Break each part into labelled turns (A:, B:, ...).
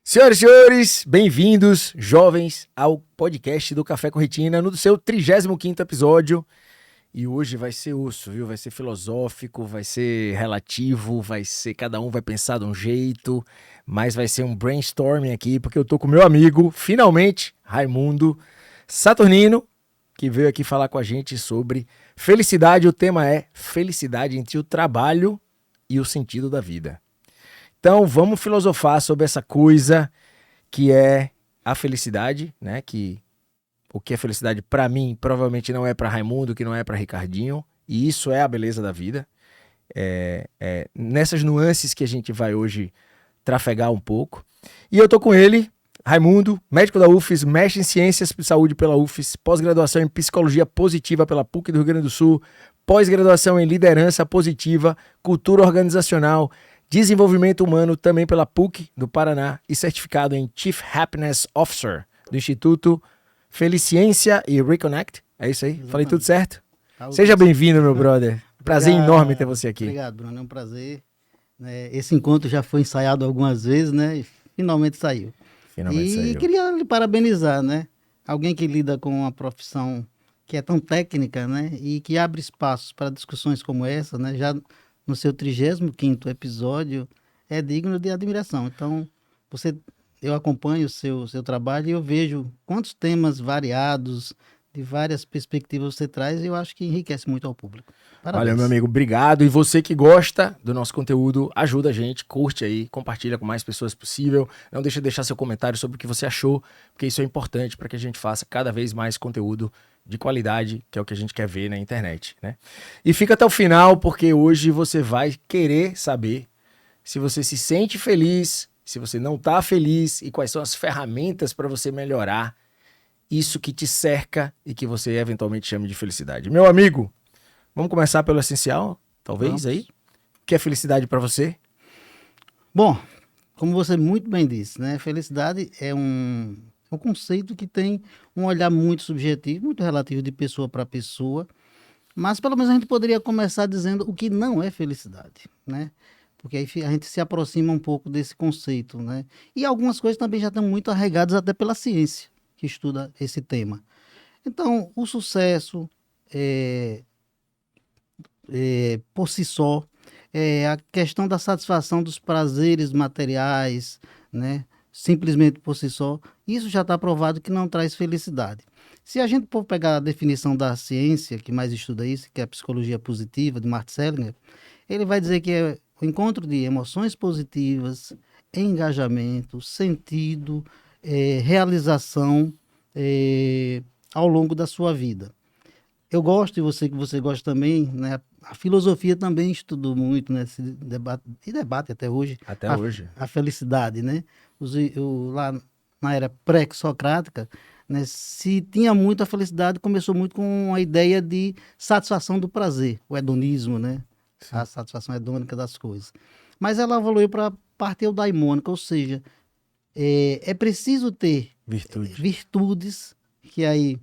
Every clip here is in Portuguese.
A: Senhoras e senhores, bem-vindos, jovens, ao podcast do Café com Retina, no seu 35º episódio. E hoje vai ser osso, viu? Vai ser filosófico, vai ser relativo, cada um vai pensar de um jeito, mas vai ser um brainstorming aqui, porque eu tô com meu amigo, finalmente, Raimundo Saturnino, que veio aqui falar com a gente sobre felicidade. O tema é felicidade entre o trabalho e o sentido da vida. Então, vamos filosofar sobre essa coisa que é a felicidade, né? O que é felicidade para mim provavelmente não é para Raimundo, que não é para Ricardinho, e isso é a beleza da vida. Nessas nuances que a gente vai hoje trafegar um pouco. E eu tô com ele, Raimundo, médico da UFES, mestre em Ciências de Saúde pela UFES, pós-graduação em Psicologia Positiva pela PUC do Rio Grande do Sul, pós-graduação em Liderança Positiva, Cultura Organizacional, Desenvolvimento Humano também pela PUC do Paraná e certificado em Chief Happiness Officer do Instituto Feliciência e Reconnect. É isso aí? Exatamente. Falei tudo certo? Seja bem-vindo, meu brother. Prazer enorme ter você aqui.
B: Obrigado, Bruno. É um prazer. Esse encontro já foi ensaiado algumas vezes, né? E finalmente saiu. E queria lhe parabenizar, né? Alguém que lida com uma profissão que é tão técnica, né? E que abre espaços para discussões como essa, né? Já no seu 35º episódio, é digno de admiração. Então, eu acompanho o seu trabalho e eu vejo quantos temas variados, de várias perspectivas você traz, e eu acho que enriquece muito ao público. Parabéns.
A: Valeu, meu amigo, obrigado. E você que gosta do nosso conteúdo, ajuda a gente, curte aí, compartilha com mais pessoas possível. Não deixa de deixar seu comentário sobre o que você achou, porque isso é importante para que a gente faça cada vez mais conteúdo de qualidade, que é o que a gente quer ver na internet, né? E fica até o final, porque hoje você vai querer saber se você se sente feliz, se você não está feliz e quais são as ferramentas para você melhorar isso que te cerca e que você eventualmente chame de felicidade. Meu amigo, vamos começar pelo essencial, talvez, aí? O que é felicidade para você?
B: Bom, como você muito bem disse, né? Felicidade é um conceito que tem um olhar muito subjetivo, muito relativo de pessoa para pessoa, mas pelo menos a gente poderia começar dizendo o que não é felicidade, né? Porque aí a gente se aproxima um pouco desse conceito, né? E algumas coisas também já estão muito arraigadas até pela ciência, que estuda esse tema. Então, o sucesso, por si só, a questão da satisfação dos prazeres materiais, né? Simplesmente por si só, isso já está provado que não traz felicidade. Se a gente for pegar a definição da ciência, que mais estuda isso, que é a psicologia positiva, de Martin Selinger, ele vai dizer que é o encontro de emoções positivas, engajamento, sentido, realização ao longo da sua vida. Eu gosto, e você que você gosta também, né? A filosofia também estudou muito, né? Debate até hoje. A felicidade, né? Lá na era pré-socrática, né? Se tinha muito a felicidade, começou muito com a ideia de satisfação do prazer, o hedonismo, né? Sim. A satisfação hedônica das coisas. Mas ela evoluiu para a parte eudaimônica, ou seja, é preciso ter virtudes, que aí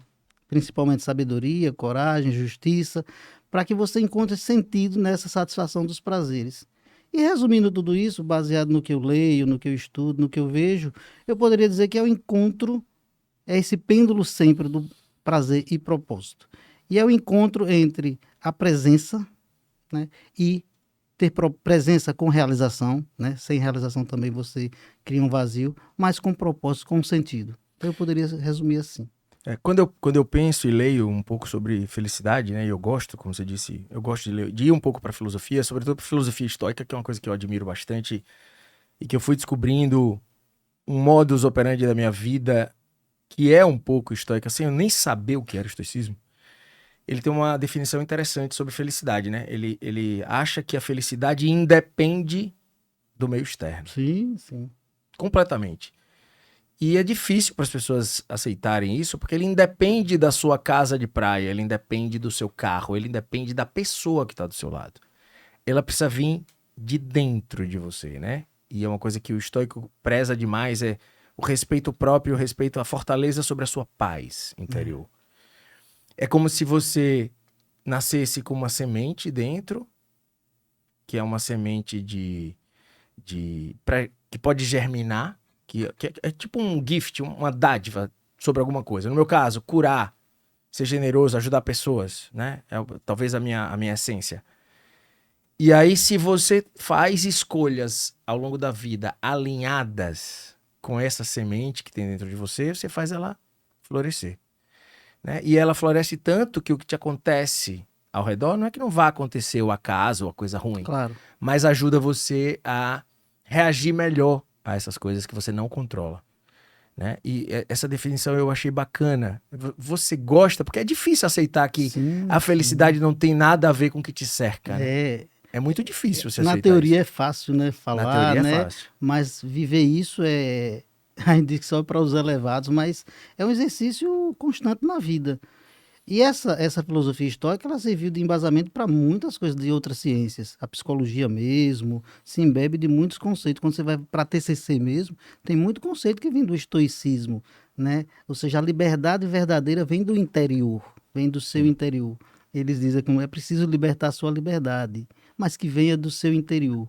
B: principalmente sabedoria, coragem, justiça, para que você encontre sentido nessa satisfação dos prazeres. E resumindo tudo isso, baseado no que eu leio, no que eu estudo, no que eu vejo, eu poderia dizer que é o encontro, é esse pêndulo sempre do prazer e propósito. E é o encontro entre a presença, né, e ter presença com realização, né? Sem realização também você cria um vazio, mas com propósito, com sentido. Então eu poderia resumir assim.
A: Quando eu penso e leio um pouco sobre felicidade, né, e eu gosto, como você disse, eu gosto de ir um pouco para a filosofia, sobretudo para a filosofia estoica, que é uma coisa que eu admiro bastante e que eu fui descobrindo um modus operandi da minha vida que é um pouco estoica, sem eu nem saber o que era estoicismo. Ele tem uma definição interessante sobre felicidade, né? Ele acha que a felicidade independe do meio externo.
B: Sim, sim.
A: Completamente. E é difícil para as pessoas aceitarem isso, porque ele independe da sua casa de praia, ele independe do seu carro, ele independe da pessoa que está do seu lado. Ela precisa vir de dentro de você, né? E é uma coisa que o estoico preza demais, é o respeito próprio, o respeito à fortaleza sobre a sua paz interior. É como se você nascesse com uma semente dentro, que é uma semente que pode germinar, que é tipo um gift, uma dádiva sobre alguma coisa. No meu caso, curar, ser generoso, ajudar pessoas, né? Talvez a minha essência. E aí, se você faz escolhas ao longo da vida alinhadas com essa semente que tem dentro de você, você faz ela florescer, né? E ela floresce tanto que o que te acontece ao redor não é que não vá acontecer o acaso ou a coisa ruim,
B: Claro.
A: mas ajuda você a reagir melhor a essas coisas que você não controla, né? E essa definição eu achei bacana. Você gosta, porque é difícil aceitar que
B: Sim,
A: a
B: sim.
A: felicidade não tem nada a ver com o que te cerca, né?
B: É,
A: É muito difícil você
B: na
A: aceitar
B: teoria
A: isso.
B: é fácil, né,
A: Na
B: falar,
A: teoria é
B: né,
A: fácil.
B: mas viver isso é ainda que só para os elevados, mas é um exercício constante na vida. E essa filosofia estoica, ela serviu de embasamento para muitas coisas de outras ciências. A psicologia mesmo se embebe de muitos conceitos. Quando você vai para a TCC mesmo, tem muito conceito que vem do estoicismo, né? Ou seja, a liberdade verdadeira vem do interior, vem do seu
A: Sim.
B: interior. Eles dizem que é preciso libertar a sua liberdade, mas que venha do seu interior.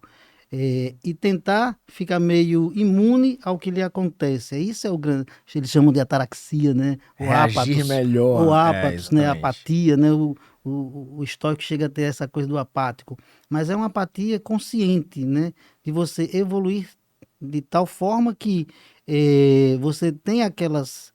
B: E tentar ficar meio imune ao que lhe acontece. Isso é o grande, eles chamam de ataraxia, né?
A: Reagir
B: Ou
A: melhor. É,
B: ápatos, né?
A: exatamente.
B: Apatia, né? O estoico chega a ter essa coisa do apático, mas é uma apatia consciente, né? De você evoluir de tal forma que você tem aqueles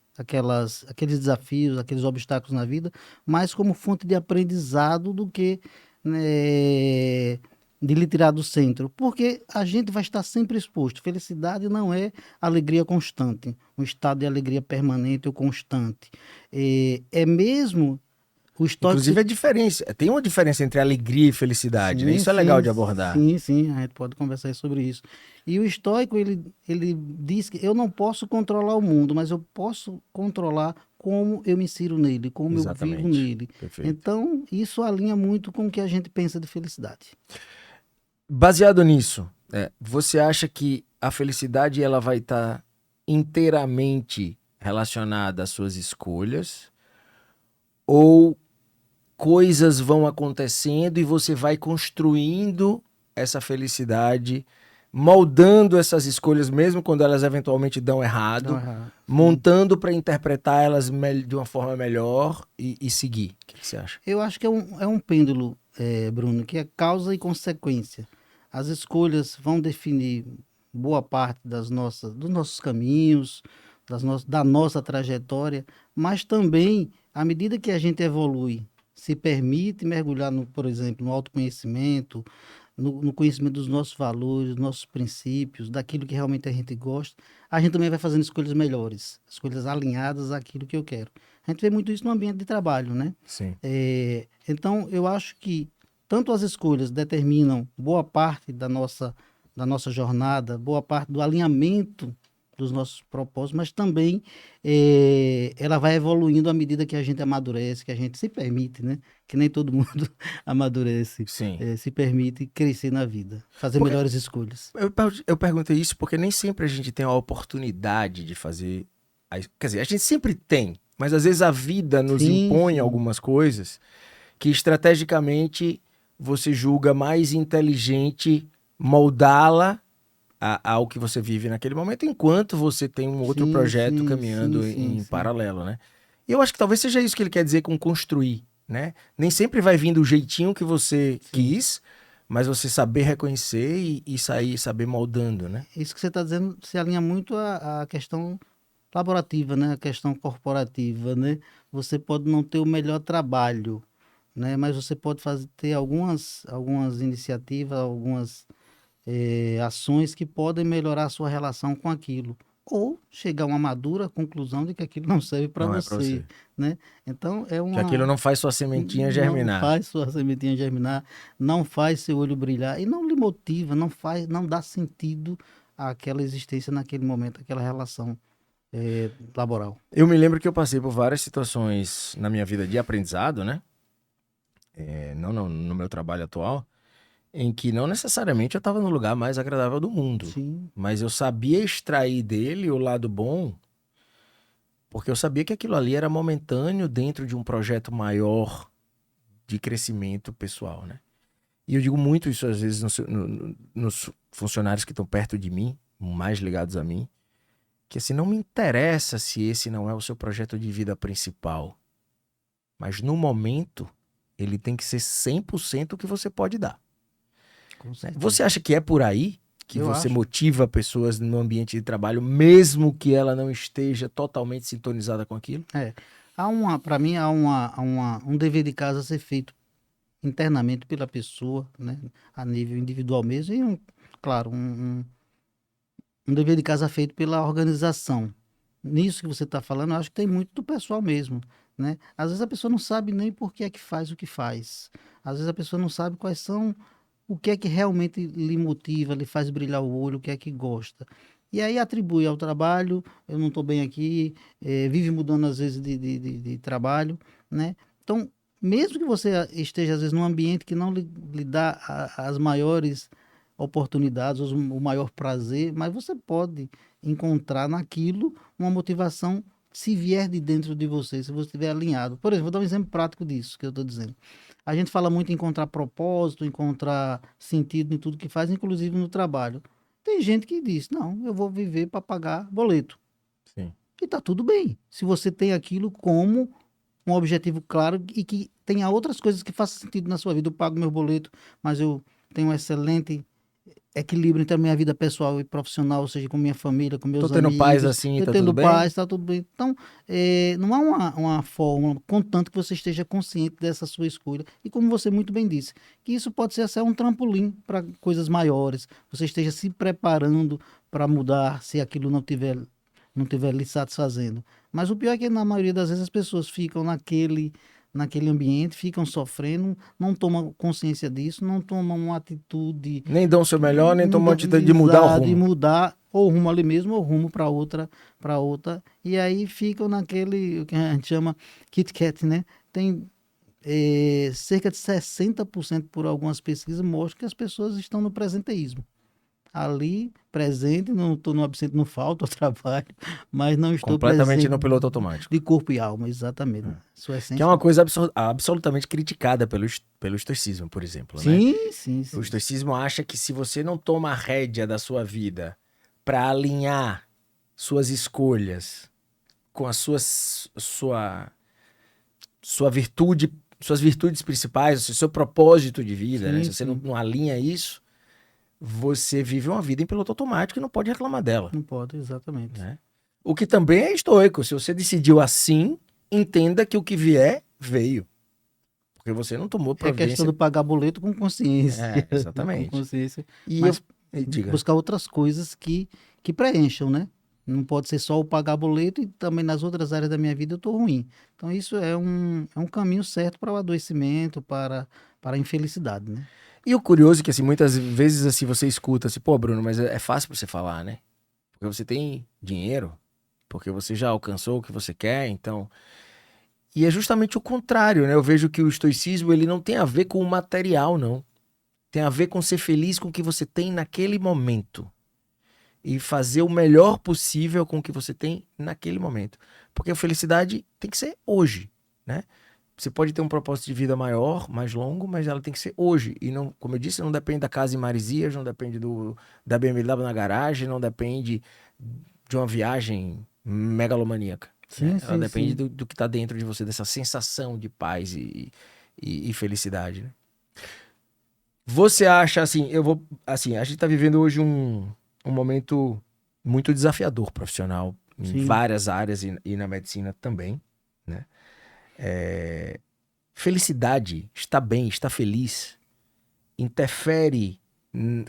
B: desafios, aqueles obstáculos na vida, mais como fonte de aprendizado do que, né, de lhe tirar do centro, porque a gente vai estar sempre exposto. Felicidade não é alegria constante, um estado de alegria permanente ou constante. É mesmo o estoico
A: Inclusive,
B: se...
A: a diferença. Tem uma diferença entre alegria e felicidade, né?
B: Sim,
A: Isso é legal
B: sim,
A: de abordar.
B: sim, sim, a gente pode conversar sobre isso. E o estoico, ele diz que eu não posso controlar o mundo, mas eu posso controlar como eu me insiro nele, como eu vivo
A: Exatamente.
B: nele.
A: Perfeito.
B: Então, isso alinha muito com o que a gente pensa de felicidade.
A: Baseado nisso, você acha que a felicidade ela vai estar inteiramente relacionada às suas escolhas? Ou coisas vão acontecendo e você vai construindo essa felicidade, moldando essas escolhas, mesmo quando elas eventualmente dão
B: Não,
A: errado,
B: sim.
A: montando para interpretar elas de uma forma melhor e seguir? O que você acha?
B: Eu acho que é um pêndulo, Bruno, que é causa e consequência. As escolhas vão definir boa parte dos nossos caminhos, da nossa trajetória, mas também, à medida que a gente evolui, se permite mergulhar, por exemplo, no autoconhecimento, no conhecimento dos nossos valores, dos nossos princípios, daquilo que realmente a gente gosta, a gente também vai fazendo escolhas melhores, escolhas alinhadas àquilo que eu quero. A gente vê muito isso no ambiente de trabalho, né?
A: Sim.
B: Então, eu acho que tanto as escolhas determinam boa parte da nossa jornada, boa parte do alinhamento dos nossos propósitos, mas também ela vai evoluindo à medida que a gente amadurece, que a gente se permite, né? Que nem todo mundo amadurece,
A: Sim.
B: se permite crescer na vida, fazer
A: Porque
B: melhores escolhas.
A: eu perguntei isso porque nem sempre a gente tem a oportunidade de fazer. Quer dizer, a gente sempre tem, mas às vezes a vida nos
B: Sim,
A: impõe
B: sim,
A: algumas coisas que estrategicamente você julga mais inteligente moldá-la ao que você vive naquele momento, enquanto você tem um outro
B: sim,
A: projeto
B: sim, sim,
A: caminhando
B: sim,
A: em
B: sim.
A: paralelo, né? E eu acho que talvez seja isso que ele quer dizer com construir, né? Nem sempre vai vir do jeitinho que você
B: Sim.
A: quis, mas você saber reconhecer e sair, saber moldando, né?
B: Isso que você está dizendo se alinha muito à questão laborativa, né? A questão corporativa, né? Você pode não ter o melhor trabalho, né? Mas você pode ter algumas iniciativas, algumas ações que podem melhorar a sua relação com aquilo. Ou chegar a uma madura conclusão de que aquilo não serve para
A: Não é pra
B: você,
A: você.
B: né? Então,
A: Que aquilo não faz sua sementinha
B: não
A: germinar.
B: faz sua sementinha germinar, não faz seu olho brilhar e não lhe motiva, não dá sentido àquela existência naquele momento, aquela relação laboral.
A: Eu me lembro que eu passei por várias situações na minha vida de aprendizado, né? Não no meu trabalho atual, em que não necessariamente eu estava no lugar mais agradável do mundo,
B: Sim,
A: mas eu sabia extrair dele o lado bom, porque eu sabia que aquilo ali era momentâneo dentro de um projeto maior de crescimento pessoal, né? E eu digo muito isso às vezes nos funcionários que estão perto de mim, mais ligados a mim, que assim, não me interessa se esse não é o seu projeto de vida principal, mas no momento ele tem que ser 100% o que você pode dar.
B: Com
A: Né?
B: certeza.
A: Você acha que é por aí que
B: Eu
A: você
B: acho.
A: motiva pessoas no ambiente de trabalho, mesmo que ela não esteja totalmente sintonizada com aquilo?
B: Para mim, um dever de casa a ser feito internamente pela pessoa, né? A nível individual mesmo, e claro, um dever de casa feito pela organização. Nisso que você está falando, eu acho que tem muito do pessoal mesmo, né? Às vezes a pessoa não sabe nem por que é que faz o que faz. Às vezes a pessoa não sabe quais são, o que é que realmente lhe motiva, lhe faz brilhar o olho, o que é que gosta. E aí atribui ao trabalho, eu não estou bem aqui, vive mudando às vezes de trabalho, né? Então, mesmo que você esteja às vezes num ambiente que não lhe dá as maiores oportunidades, o maior prazer, mas você pode encontrar naquilo uma motivação se vier de dentro de você, se você estiver alinhado. Por exemplo, vou dar um exemplo prático disso que eu estou dizendo. A gente fala muito em encontrar propósito, encontrar sentido em tudo que faz, inclusive no trabalho. Tem gente que diz, não, eu vou viver para pagar boleto.
A: Sim.
B: E está tudo bem. Se você tem aquilo como um objetivo claro e que tenha outras coisas que façam sentido na sua vida. Eu pago meu boleto, mas eu tenho um excelente equilíbrio entre a minha vida pessoal e profissional, ou seja, com minha família, com
A: Tô
B: meus
A: tendo paz
B: amigos,
A: assim,
B: eu
A: tá tudo
B: tendo
A: bem?
B: paz, está tudo bem. Então, não há uma fórmula, contanto que você esteja consciente dessa sua escolha. E como você muito bem disse, que isso pode ser até um trampolim para coisas maiores. Você esteja se preparando para mudar se aquilo não tiver lhe satisfazendo. Mas o pior é que na maioria das vezes as pessoas ficam naquele ambiente, ficam sofrendo, não tomam consciência disso, não tomam uma atitude
A: Nem dão o seu melhor, nem tomam a atitude de mudar o
B: exato, de
A: rumo.
B: mudar ou rumo ali mesmo ou rumo para outra, e aí ficam naquele o que a gente chama Kit Kat, né? Tem cerca de 60% por algumas pesquisas mostram que as pessoas estão no presenteísmo. Ali, presente, não estou no absente, não falta ao trabalho, mas não estou
A: Completamente
B: presente
A: no piloto automático.
B: de corpo e alma, exatamente.
A: É.
B: Sua
A: Que é
B: essência.
A: uma coisa absolutamente criticada pelo estoicismo, por exemplo, né?
B: Sim, sim,
A: O
B: sim.
A: estoicismo acha que se você não toma a rédea da sua vida para alinhar suas escolhas com a sua virtude, suas virtudes principais, o seu propósito de vida, né?
B: Sim,
A: Se você não,
B: sim.
A: não alinha isso, você vive uma vida em piloto automático e não pode reclamar dela,
B: Não pode, exatamente.
A: né? O que também é estoico. Se você decidiu assim, entenda que o que vier, veio. Porque você não tomou
B: É questão
A: providência.
B: do pagar boleto com consciência. Com
A: Exatamente.
B: consciência.
A: E eu.
B: Mas
A: Diga.
B: buscar outras coisas que preencham, né? Não pode ser só o pagar boleto e também nas outras áreas da minha vida eu estou ruim. Então, isso é um caminho certo para o adoecimento, para a infelicidade, né?
A: E o curioso é que, assim, muitas vezes, assim, você escuta assim, pô, Bruno, mas é fácil pra você falar, né? Porque você tem dinheiro, porque você já alcançou o que você quer, então. E é justamente o contrário, né? Eu vejo que o estoicismo, ele não tem a ver com o material, não. Tem a ver com ser feliz com o que você tem naquele momento. E fazer o melhor possível com o que você tem naquele momento. Porque a felicidade tem que ser hoje, né? Você pode ter um propósito de vida maior, mais longo, mas ela tem que ser hoje. E não, como eu disse, não depende da casa em Marizias, não depende da BMW na garagem, não depende de uma viagem megalomaníaca, né?
B: Sim,
A: Ela
B: sim,
A: depende
B: sim.
A: do que está dentro de você, dessa sensação de paz e felicidade, né? Você acha assim, assim, a gente está vivendo hoje um momento muito desafiador profissional em
B: Sim.
A: várias áreas e na medicina também, né? Felicidade, estar bem, estar feliz, interfere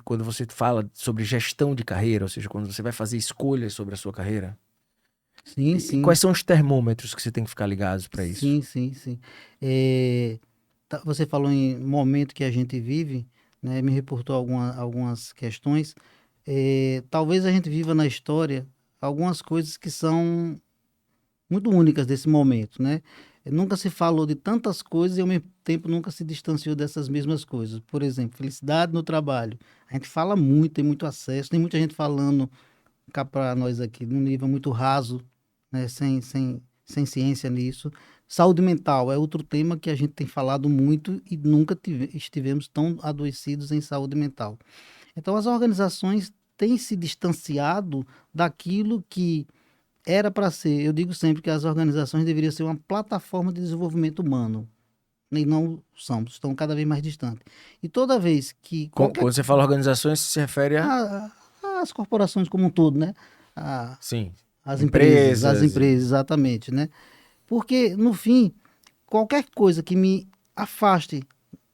A: quando você fala sobre gestão de carreira, ou seja, quando você vai fazer escolhas sobre a sua carreira.
B: Sim,
A: E
B: sim.
A: quais são os termômetros que você tem que ficar ligados para isso?
B: Sim, sim, sim. É, você falou em momento que a gente vive, né? Me reportou algumas questões. Talvez a gente viva na história algumas coisas que são muito únicas desse momento, né? Nunca se falou de tantas coisas e ao mesmo tempo nunca se distanciou dessas mesmas coisas. Por exemplo, felicidade no trabalho. A gente fala muito, tem muito acesso, tem muita gente falando cá para nós aqui num nível muito raso, né? Sem ciência nisso. Saúde mental é outro tema que a gente tem falado muito e nunca estivemos tão adoecidos em saúde mental. Então, as organizações tem se distanciado daquilo que era para ser. Eu digo sempre que as organizações deveriam ser uma plataforma de desenvolvimento humano, e não são, estão cada vez mais distantes. E toda vez que qualquer
A: Quando você fala organizações, você se refere a...
B: a- as corporações como um todo, né? A-
A: Sim,
B: as
A: empresas.
B: empresas, exatamente, né? Porque, no fim, qualquer coisa que me afaste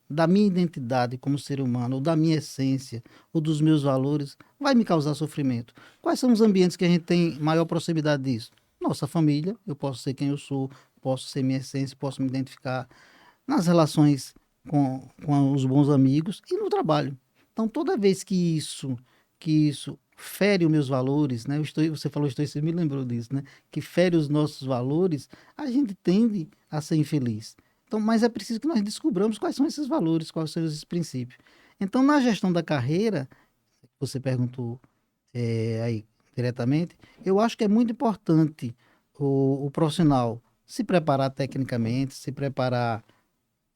B: da minha identidade como ser humano, ou da minha essência, ou dos meus valores, vai me causar sofrimento. Quais são os ambientes que a gente tem maior proximidade disso? Nossa família, eu posso ser quem eu sou, posso ser minha essência, posso me identificar nas relações com os bons amigos e no trabalho. Então, toda vez que isso fere os meus valores, né? Você falou estoicismo, você me lembrou disso, né? Que fere os nossos valores, a gente tende a ser infeliz. Então, mas é preciso que nós descobramos quais são esses valores, quais são esses princípios. Então, na gestão da carreira, você perguntou aí diretamente, eu acho que é muito importante o profissional se preparar tecnicamente, se preparar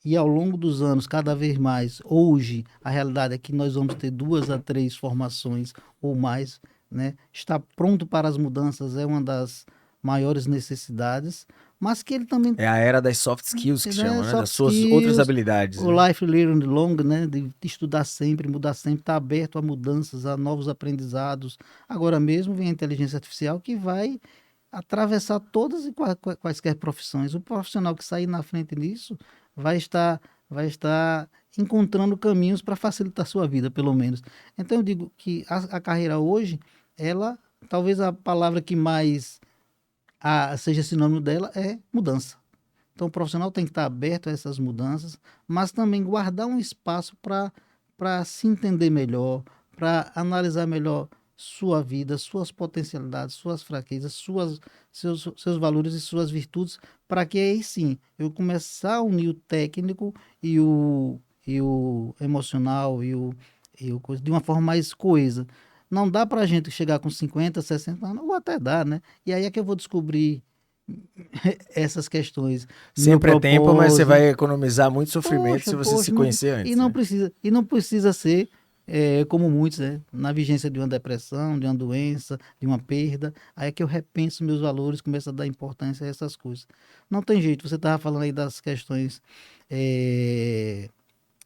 B: e ao longo dos anos, cada vez mais, hoje, a realidade é que nós vamos ter 2 a 3 formações ou mais, né? Estar pronto para as mudanças é uma das maiores necessidades, mas que ele também,
A: É a era das soft skills que
B: né,
A: chamam, né? Das
B: soft
A: suas outras
B: skills,
A: habilidades,
B: o
A: né?
B: life learning long, né? De estudar sempre, mudar sempre, estar aberto a mudanças, a novos aprendizados. Agora mesmo vem a inteligência artificial que vai atravessar todas e quaisquer profissões. O profissional que sair na frente disso vai estar, vai estar encontrando caminhos para facilitar a sua vida, pelo menos. Então eu digo que a carreira hoje, ela, talvez a palavra que mais seja sinônimo dela é mudança. Então o profissional tem que estar aberto a essas mudanças, mas também guardar um espaço para se entender melhor, para analisar melhor sua vida, suas potencialidades, suas fraquezas, seus valores e suas virtudes, para que aí sim eu começar a unir o técnico e o emocional e de uma forma mais coesa. Não dá para a gente chegar com 50, 60 anos, ou até dá, né? E aí é que eu vou descobrir essas questões, meu
A: Sempre é tempo, mas você
B: propósito.
A: vai economizar muito sofrimento
B: Poxa,
A: se você se
B: poxa,
A: conhecer
B: e
A: antes,
B: não
A: né?
B: precisa, ser como muitos, né? Na vigência de uma depressão, de uma doença, de uma perda, aí é que eu repenso meus valores, começo a dar importância a essas coisas. Não tem jeito, você estava falando aí das questões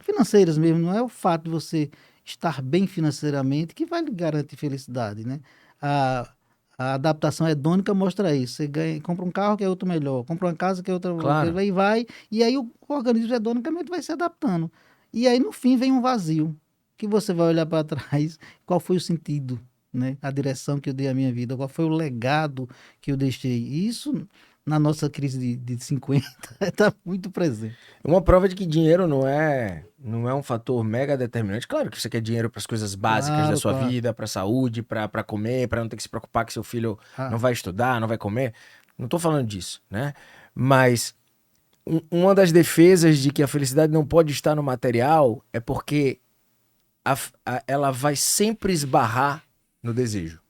B: financeiras mesmo, não é o fato de você estar bem financeiramente que vai lhe garantir felicidade, né? A, a adaptação hedônica mostra isso. Você ganha, compra um carro que é outro melhor, compra uma casa que é outra, que
A: Claro.
B: vai, e aí o organismo hedonicamente vai se adaptando. E aí no fim vem um vazio, que você vai olhar para trás, qual foi o sentido, né? A direção que eu dei à minha vida, qual foi o legado que eu deixei. Isso na nossa crise de 50 está muito presente.
A: Uma prova de que dinheiro não é um fator mega determinante. Claro que você quer dinheiro para as coisas básicas da
B: Claro,
A: sua
B: claro.
A: vida, para saúde, para comer, para não ter que se preocupar que seu filho não
B: Ah,
A: vai estudar, não vai comer. Não tô falando disso, né? Mas uma das defesas de que a felicidade não pode estar no material é porque ela vai sempre esbarrar no desejo.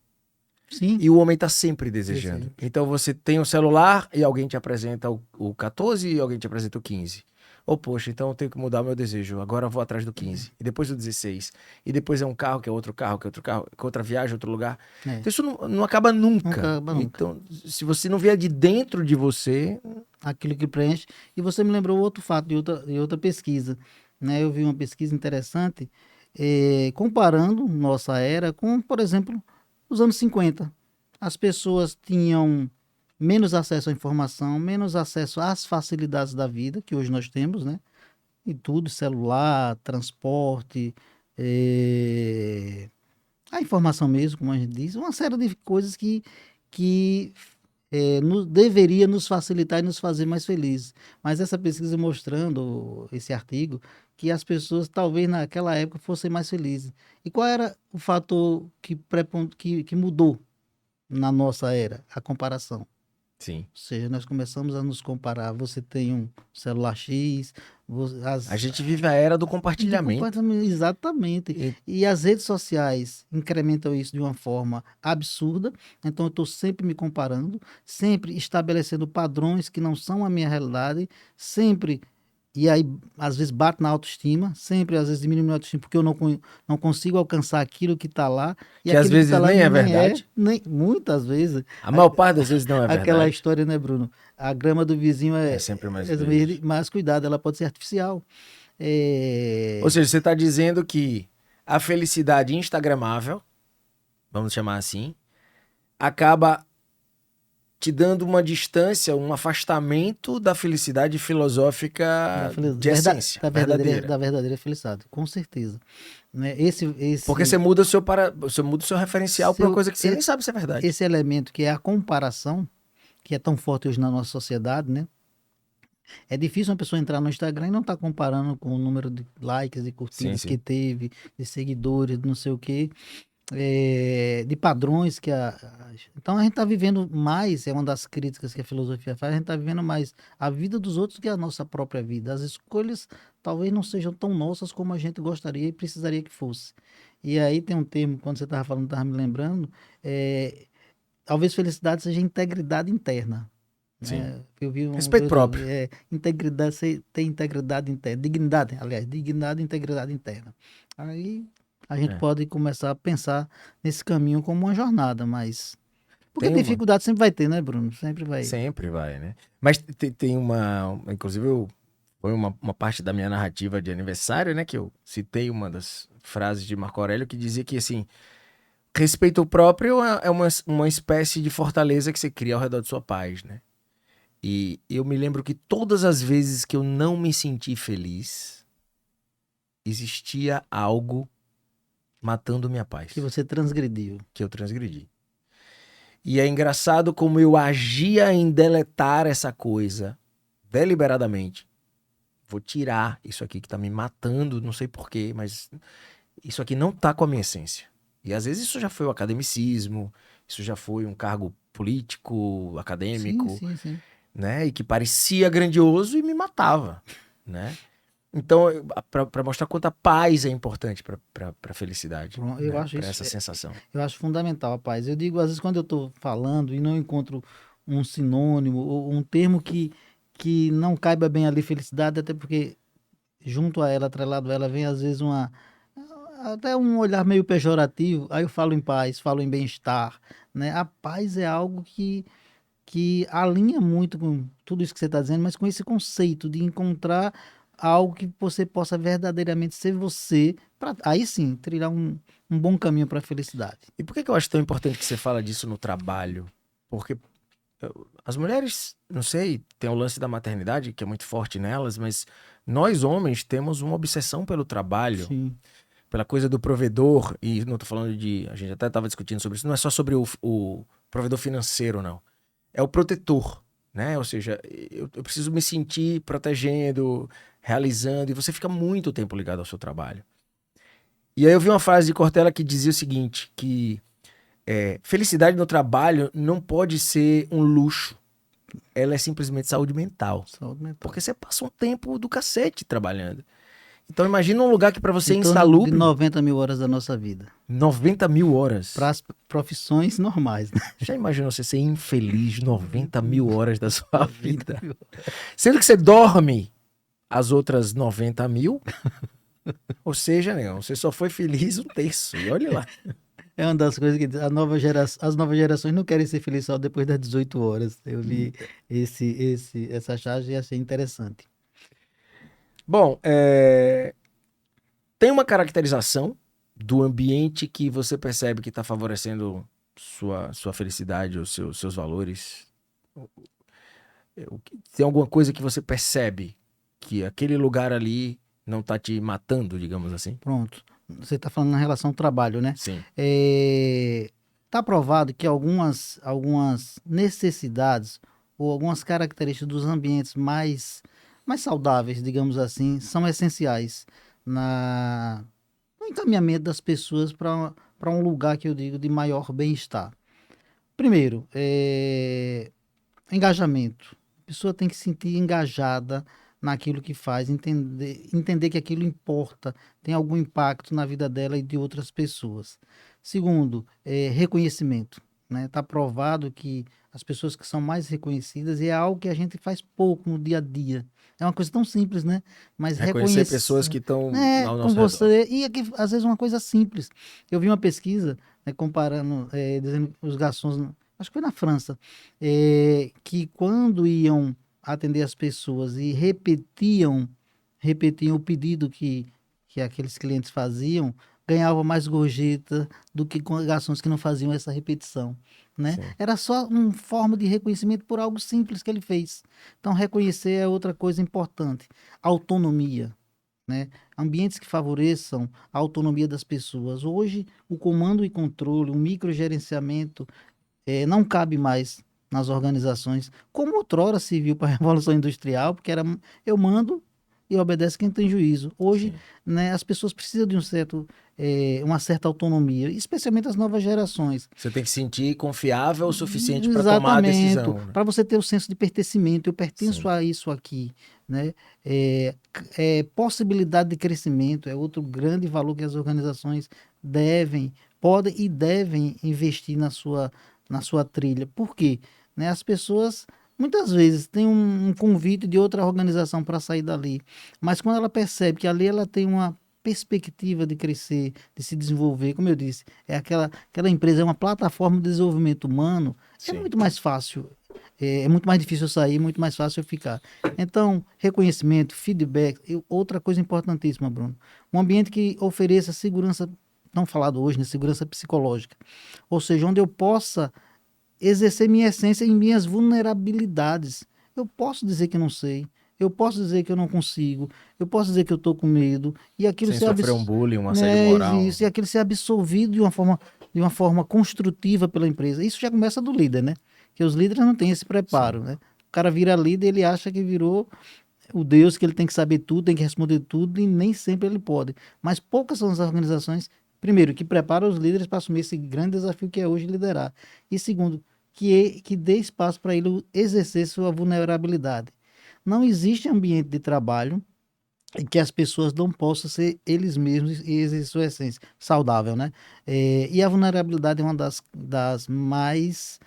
B: sim,
A: E o homem tá sempre desejando.
B: desejo.
A: Então você tem um celular e alguém te apresenta o 14 e alguém te apresenta o 15. Ou, poxa, então eu tenho que mudar o meu desejo. Agora eu vou atrás do 15. E depois do 16. E depois é um carro, que é outro carro, que é outro carro, que é outra viagem, outro lugar.
B: É,
A: Então isso não acaba
B: nunca,
A: nunca.
B: nunca.
A: Então, se você não vier de dentro de você.
B: Aquilo que preenche. E você me lembrou outro fato de outra pesquisa, né? Eu vi uma pesquisa interessante, comparando nossa era com, por exemplo, os anos 50. As pessoas tinham menos acesso à informação, menos acesso às facilidades da vida, que hoje nós temos, né? E tudo, celular, transporte, a informação mesmo, como a gente diz, uma série de coisas que deveria nos facilitar e nos fazer mais felizes. Mas essa pesquisa mostrando, esse artigo, que as pessoas talvez naquela época fossem mais felizes. E qual era o fator que mudou na nossa era? A comparação.
A: Sim.
B: Ou seja, nós começamos a nos comparar. Você tem um celular X,
A: A gente vive a era do
B: do
A: compartilhamento.
B: comportamento, exatamente.
A: E-
B: E as redes sociais incrementam isso de uma forma absurda. Então, eu estou sempre me comparando, sempre estabelecendo padrões que não são a minha realidade, sempre E aí, às vezes, bate na autoestima, sempre, às vezes, diminui minha autoestima, porque eu não consigo alcançar aquilo que está lá, e
A: Que às
B: aquilo que está
A: vezes
B: lá
A: nem é
B: nem
A: verdade.
B: muitas vezes,
A: A maior parte das vezes não é
B: aquela
A: verdade.
B: história, né, Bruno? A grama do vizinho
A: É
B: é,
A: sempre mais
B: é
A: verde.
B: verde, mas cuidado, ela pode ser artificial.
A: Ou
B: É,
A: seja, você está dizendo que a felicidade instagramável, vamos chamar assim, acaba te dando uma distância, um afastamento da felicidade filosófica de essência, verdadeira.
B: da verdadeira felicidade, com certeza. Né?
A: Porque você muda você muda o seu referencial para uma coisa que você nem sabe se é verdade.
B: Esse elemento que é a comparação, que é tão forte hoje na nossa sociedade, né? É difícil uma pessoa entrar no Instagram e não estar comparando com o número de likes, de
A: Sim,
B: curtidas que
A: sim.
B: teve, de seguidores, de não sei o quê, de padrões que Então a gente está vivendo mais, é uma das críticas que a filosofia faz, a gente está vivendo mais a vida dos outros que a nossa própria vida. As escolhas talvez não sejam tão nossas como a gente gostaria e precisaria que fosse. E aí tem um termo, quando você estava falando, estava me lembrando, talvez felicidade seja integridade interna,
A: Sim.
B: né? Eu vi um
A: Respeito próprio.
B: integridade, ter integridade interna, dignidade, aliás, dignidade e integridade interna. Aí a gente
A: É.
B: pode começar a pensar nesse caminho como uma jornada, mas porque
A: Tem uma.
B: dificuldade sempre vai ter, né, Bruno? Sempre vai.
A: Sempre vai, né? Mas tem uma. Inclusive, foi uma parte da minha narrativa de aniversário, né? Que eu citei uma das frases de Marco Aurélio que dizia que, assim, respeito próprio é uma espécie de fortaleza que você cria ao redor de sua paz, né? E eu me lembro que todas as vezes que eu não me senti feliz, existia algo matando minha
B: Que
A: paz,
B: você transgrediu.
A: que eu transgredi. E é engraçado como eu agia em deletar essa coisa deliberadamente. Vou tirar isso aqui que tá me matando, não sei porquê, mas isso aqui não tá com a minha essência. E às vezes isso já foi o academicismo, isso já foi um cargo político,
B: Sim,
A: acadêmico,
B: sim, sim.
A: né? E que parecia grandioso e me matava, né? Então, para mostrar quanta paz é importante para a felicidade,
B: Pronto, eu
A: né?
B: acho
A: Para
B: isso,
A: essa sensação.
B: eu acho fundamental, rapaz. Eu digo, às vezes, quando eu estou falando e não encontro um sinônimo ou um termo que não caiba bem ali felicidade, até porque junto a ela, atrelado a ela, vem às vezes até um olhar meio pejorativo. Aí eu falo em paz, falo em bem-estar, né? A paz é algo que alinha muito com tudo isso que você está dizendo, mas com esse conceito de encontrar algo que você possa verdadeiramente ser você, para aí sim trilhar um bom caminho para a felicidade.
A: E por que eu acho tão importante que você fala disso no trabalho? Porque as mulheres, não sei, tem o lance da maternidade, que é muito forte nelas, mas nós homens temos uma obsessão pelo trabalho,
B: Sim,
A: pela coisa do provedor, e não tô falando de. A gente até estava discutindo sobre isso, não é só sobre o provedor financeiro, não. É o protetor, né? Ou seja, eu preciso me sentir protegendo, realizando, e você fica muito tempo ligado ao seu trabalho. E aí eu vi uma frase de Cortella que dizia o seguinte, que felicidade no trabalho não pode ser um luxo, ela é simplesmente saúde mental.
B: saúde mental.
A: Porque você passa um tempo do cacete trabalhando. Então imagina um lugar que para você
B: Em
A: é
B: torno de
A: insalubre,
B: 90 mil horas da nossa vida.
A: 90 mil
B: Para
A: horas.
B: as profissões normais, né?
A: Já imaginou você ser infeliz 90 mil horas da sua
B: 90
A: vida?
B: mil.
A: Sendo que você dorme as outras 90 mil, ou seja, né, você só foi feliz um terço. E olha lá.
B: É uma das coisas que as novas gerações não querem ser felizes só depois das 18 horas. Eu vi essa charge e achei interessante.
A: Bom, tem uma caracterização do ambiente que você percebe que está favorecendo sua felicidade ou seus valores? Tem alguma coisa que você percebe que aquele lugar ali não está te matando, digamos assim?
B: Pronto. Você está falando na relação ao trabalho, né?
A: Sim.
B: Está provado que algumas necessidades ou algumas características dos ambientes mais saudáveis, digamos assim, são essenciais no encaminhamento das pessoas para um lugar que eu digo de maior bem-estar. Primeiro, engajamento. A pessoa tem que se sentir engajada naquilo que faz, entender que aquilo importa, tem algum impacto na vida dela e de outras pessoas. Segundo, reconhecimento. né? Está provado que as pessoas que são mais reconhecidas, e é algo que a gente faz pouco no dia a dia. É uma coisa tão simples, né? Mas
A: Reconhecer pessoas
B: reconhecer,
A: que estão
B: né,
A: ao
B: com
A: nosso redor.
B: você, e aqui, às vezes uma coisa simples. Eu vi uma pesquisa, né, comparando, dizendo que os garçons, acho que foi na França, que quando iam atender as pessoas e repetiam o pedido que aqueles clientes faziam, ganhava mais gorjeta do que com garçons que não faziam essa repetição, né?
A: Sim.
B: Era só uma forma de reconhecimento por algo simples que ele fez. Então, reconhecer é outra coisa importante. Autonomia, né? Ambientes que favoreçam a autonomia das pessoas. Hoje, o comando e controle, o microgerenciamento, não cabe mais nas organizações, como outrora se viu para a Revolução Industrial, porque era eu mando e obedece quem tem juízo. Hoje,
A: Sim.
B: né, as pessoas precisam de uma certa autonomia, especialmente as novas gerações.
A: Você tem que se sentir confiável o suficiente para tomar a
B: Exatamente,
A: decisão, né?
B: para você ter o senso de pertencimento, eu pertenço
A: Sim.
B: a isso aqui, né? Possibilidade de crescimento é outro grande valor que as organizações podem e devem investir na sua trilha. Por quê? Né? As pessoas muitas vezes têm um convite de outra organização para sair dali, mas quando ela percebe que ali ela tem uma perspectiva de crescer, de se desenvolver, como eu disse, aquela empresa é uma plataforma de desenvolvimento humano, é
A: Sim.
B: muito mais fácil, é muito mais difícil eu sair, muito mais fácil eu ficar. Então, reconhecimento, feedback, outra coisa importantíssima, Bruno, um ambiente que ofereça segurança, não falado hoje, né, segurança psicológica, ou seja, onde eu possa exercer minha essência em minhas vulnerabilidades. Eu posso dizer que não sei, eu posso dizer que eu não consigo, eu posso dizer que eu estou com medo, e aquilo
A: Sem
B: ser,
A: sofrer um bullying, um assédio
B: né,
A: moral.
B: isso, e aquilo ser absolvido de uma forma construtiva pela empresa. Isso já começa do líder, né? Que os líderes não têm esse
A: Sim.
B: preparo, né? O cara vira líder, ele acha que virou o Deus, que ele tem que saber tudo, tem que responder tudo, e nem sempre ele pode. Mas poucas são as organizações, primeiro, que preparam os líderes para assumir esse grande desafio que é hoje liderar. E segundo, que dê espaço para ele exercer sua vulnerabilidade. Não existe ambiente de trabalho em que as pessoas não possam ser eles mesmos e exercer sua essência saudável, né? E a vulnerabilidade é uma das mais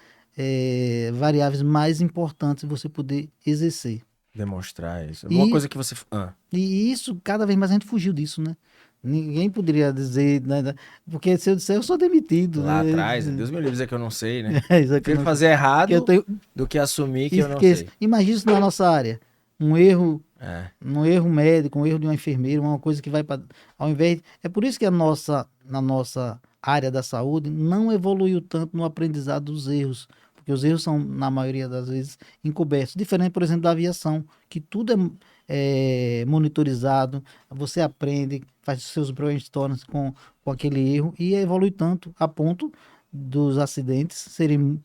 B: variáveis mais importantes de você poder exercer.
A: Demonstrar isso. Uma
B: E,
A: coisa que você. Ah,
B: e isso, cada vez mais a gente fugiu disso, né? Ninguém poderia dizer, né? Porque se eu disser, eu sou demitido,
A: lá
B: né?
A: atrás, Deus me livre dizer que eu não sei, né?
B: É isso aqui,
A: Prefiro
B: não sei.
A: fazer
B: Que eu
A: errado
B: tenho,
A: do que assumir que eu não
B: esqueça.
A: sei.
B: Imagina isso na nossa área. Um erro,
A: É.
B: um erro médico, um erro de uma enfermeira, uma coisa que vai para. Ao invés. É por isso que na nossa área da saúde não evoluiu tanto no aprendizado dos erros. Porque os erros são, na maioria das vezes, encobertos. Diferente, por exemplo, da aviação, que tudo é monitorizado, você aprende, faz os seus brainstorms com aquele erro e evolui tanto a ponto dos acidentes serem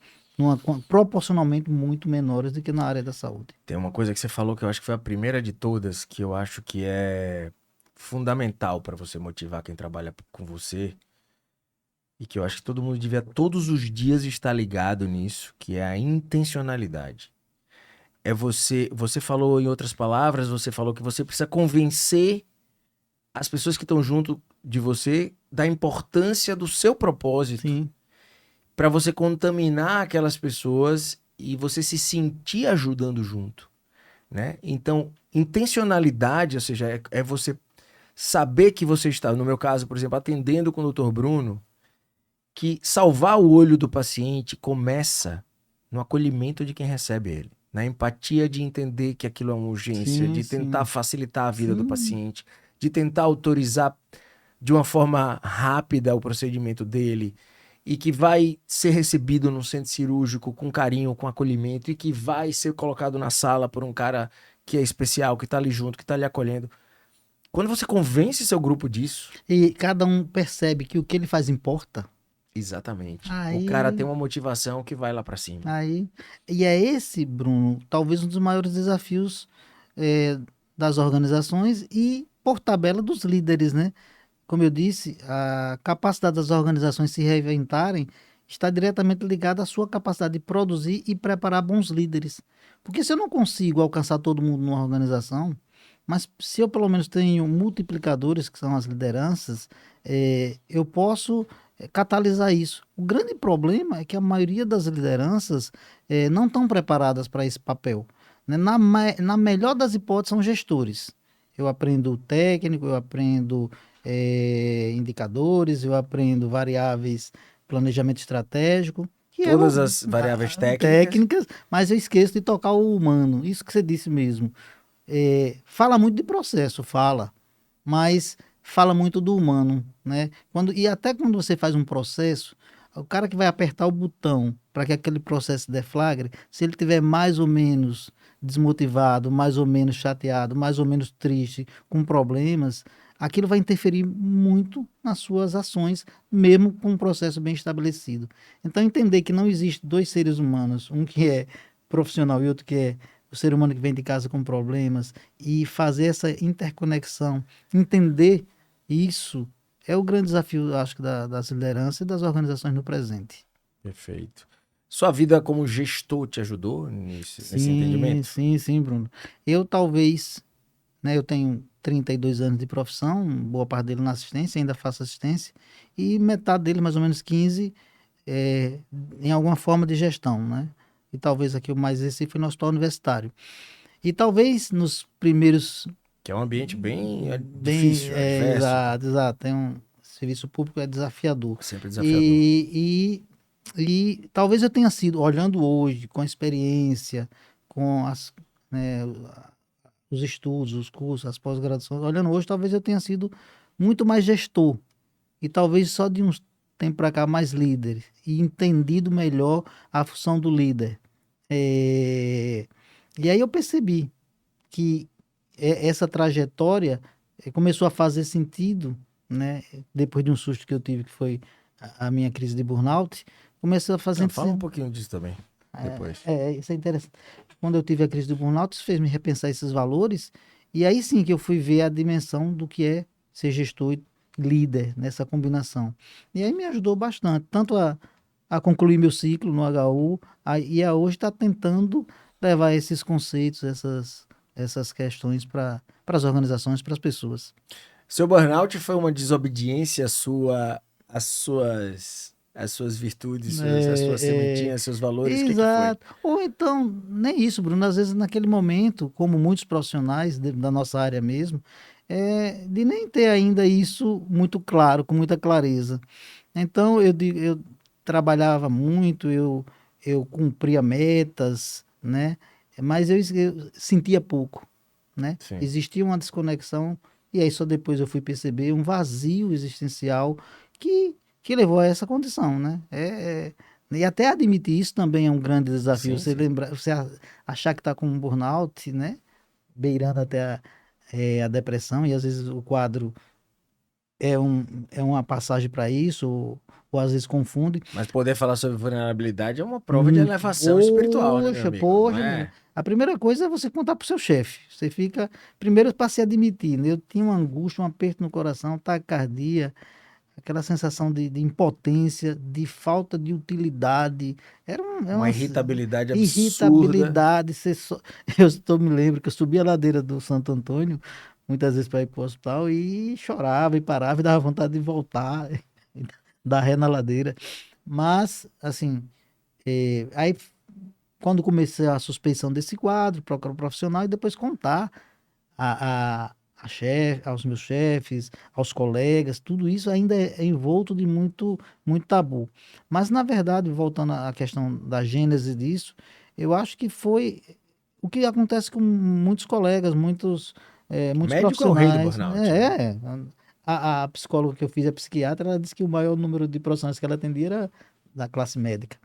B: proporcionalmente muito menores do que na área da saúde.
A: Tem uma coisa que você falou que eu acho que foi a primeira de todas, que eu acho que é fundamental para você motivar quem trabalha com você, e que eu acho que todo mundo devia todos os dias estar ligado nisso, que é a intencionalidade. É você falou em outras palavras, você falou que você precisa convencer as pessoas que estão junto de você da importância do seu propósito
B: Sim,
A: para você contaminar aquelas pessoas e você se sentir ajudando junto, né? Então, intencionalidade, ou seja, é você saber que você está, no meu caso, por exemplo, atendendo com o Dr. Bruno, que salvar o olho do paciente começa no acolhimento de quem recebe ele, na empatia de entender que aquilo é uma urgência,
B: sim,
A: de tentar
B: sim.
A: facilitar a vida do
B: Sim,
A: paciente, de tentar autorizar de uma forma rápida o procedimento dele e que vai ser recebido num centro cirúrgico com carinho, com acolhimento e que vai ser colocado na sala por um cara que é especial, que tá ali junto, que tá ali acolhendo. Quando você convence seu grupo disso,
B: e cada um percebe que o que ele faz importa.
A: exatamente, o cara tem
B: Aí,
A: uma motivação que vai lá pra cima.
B: aí, e é esse, Bruno, talvez um dos maiores desafios eh, das organizações e, por tabela, dos líderes, né? Como eu disse, a capacidade das organizações se reinventarem está diretamente ligada à sua capacidade de produzir e preparar bons líderes. Porque se eu não consigo alcançar todo mundo numa organização, mas se eu pelo menos tenho multiplicadores, que são as lideranças, eu posso catalisar isso. O grande problema é que a maioria das lideranças não estão preparadas para esse papel, né? Na melhor das hipóteses, são gestores. Eu aprendo técnico, eu aprendo indicadores, eu aprendo variáveis, planejamento estratégico, que é
A: Todas as variáveis técnicas.
B: técnicas, mas eu esqueço de tocar o humano. Isso que você disse mesmo. Fala muito de processo, fala, mas fala muito do humano, né? E até quando você faz um processo, o cara que vai apertar o botão para que aquele processo deflagre, se ele tiver mais ou menos desmotivado, mais ou menos chateado, mais ou menos triste, com problemas, aquilo vai interferir muito nas suas ações, mesmo com um processo bem estabelecido. Então, entender que não existe dois seres humanos, um que é profissional e outro que é o ser humano que vem de casa com problemas, e fazer essa interconexão, entender isso é o grande desafio, acho que, das lideranças e das organizações no presente.
A: Perfeito. Sua vida como gestor te ajudou nesse entendimento?
B: Sim, Bruno. Eu talvez, né, eu tenho 32 anos de profissão, boa parte dele na assistência, ainda faço assistência, e metade dele, mais ou menos 15, em alguma forma de gestão, né? E talvez aqui o mais esse foi no hospital universitário. E talvez nos primeiros.
A: Que é um ambiente bem difícil, adverso.
B: Exato. Tem um serviço público é desafiador.
A: Sempre desafiador.
B: E talvez eu tenha sido, olhando hoje, com a experiência, com né, os estudos, os cursos, as pós-graduações, olhando hoje, talvez eu tenha sido muito mais gestor. E talvez só de uns tempos para cá mais líder. E entendido melhor a função do líder. E aí eu percebi que essa trajetória começou a fazer sentido, né? Depois de um susto que eu tive, que foi a minha crise de burnout, começou a fazer
A: Fala um
B: sentido.
A: pouquinho disso também, depois.
B: Isso é interessante. Quando eu tive a crise do burnout, isso fez me repensar esses valores, e aí sim que eu fui ver a dimensão do que é ser gestor e líder nessa combinação. E aí me ajudou bastante, tanto a concluir meu ciclo no HU, e a hoje estar tentando levar esses conceitos, essas questões para as organizações, para as pessoas.
A: Seu burnout foi uma desobediência sua, às suas virtudes, às suas sementinhas, seus valores? O que foi?
B: Exato. Ou então, nem isso, Bruno. Às vezes, naquele momento, como muitos profissionais da nossa área mesmo, de nem ter ainda isso muito claro, com muita clareza. Então, eu trabalhava muito, eu cumpria metas, né? Mas eu sentia pouco, né?
A: Sim.
B: Existia uma desconexão, e aí só depois eu fui perceber um vazio existencial que levou a essa condição, né? E até admitir isso também é um grande desafio.
A: Sim,
B: Você
A: sim.
B: lembrar, você achar que está com um burnout, né? Beirando até a depressão, e às vezes o quadro é uma passagem para isso, ou às vezes confunde.
A: Mas poder falar sobre vulnerabilidade é uma prova de elevação espiritual, né, meu amigo? Não
B: Poxa,
A: é?
B: a primeira coisa é você contar pro seu chefe. Você fica, primeiro para se admitir, né? Eu tinha uma angústia, um aperto no coração, taquicardia, aquela sensação de impotência, de falta de utilidade. É
A: Uma
B: uma
A: irritabilidade absurda.
B: irritabilidade. Eu me lembro que eu subia a ladeira do Santo Antônio, muitas vezes para ir para o hospital, e chorava e parava e dava vontade de voltar, dar ré na ladeira. Mas, assim, aí quando comecei a suspeição desse quadro, procurar um profissional e depois contar aos meus chefes, aos colegas, tudo isso ainda é envolto de muito, muito tabu. Mas, na verdade, voltando à questão da gênese disso, eu acho que foi o que acontece com muitos colegas, muitos
A: Médico é o rei do
B: profissionais.
A: burnout, né?
B: A psicóloga que eu fiz, a psiquiatra, ela disse que o maior número de profissionais que ela atendia era da classe médica.